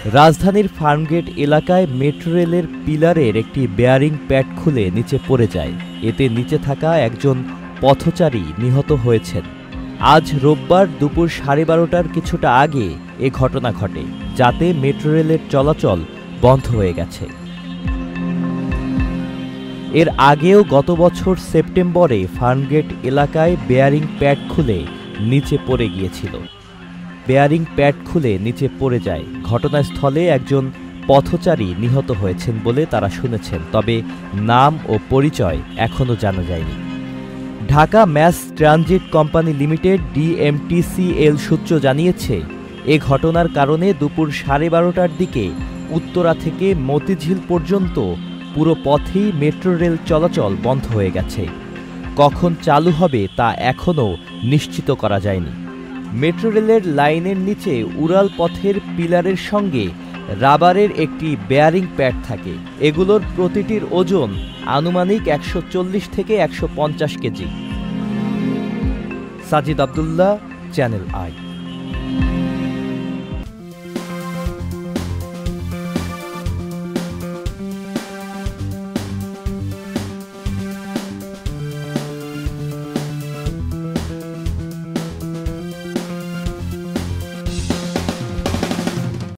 রাজধানীর ফার্মগেট এলাকায় মেট্রো রেলের পিলারের একটি বেয়ারিং প্যাড খুলে নিচে পড়ে যায়। এতে নিচে থাকা একজন পথচারী নিহত হয়েছেন। আজ রোববার দুপুর 12:30টার কিছুটা আগে এ ঘটনা ঘটে, যাতে মেট্রো রেলের চলাচল বন্ধ হয়ে গেছে। এর আগেও গত বছর সেপ্টেম্বরে ফার্মগেট এলাকায় বেয়ারিং প্যাড খুলে নিচে পড়ে গিয়েছিল। বেয়ারিং প্যাড খুলে নিচে পড়ে যায়। ঘটনাস্থলে একজন পথচারী নিহত হয়েছেন বলে তারা শুনেছেন, তবে নাম ও পরিচয় এখনও জানা যায়নি। Dhaka mass transit company limited DMTCL সূত্র জানিয়েছে, এ ঘটনার কারণে দুপুর 12:30টার দিকে উত্তরা থেকে মতিঝিল পর্যন্ত পুরো পথেই মেট্রো রেল চলাচল বন্ধ হয়ে গেছে। কখন চালু হবে তা এখনও নিশ্চিত করা যায়নি। মেট্রো রেলের লাইনের নিচে উড়াল পথের পিলারের সঙ্গে রাবারের একটি বেয়ারিং প্যাড থাকে। এগুলোর প্রতিটির ওজন আনুমানিক 140 থেকে 150 KG. Sajid Abdullah, channel I.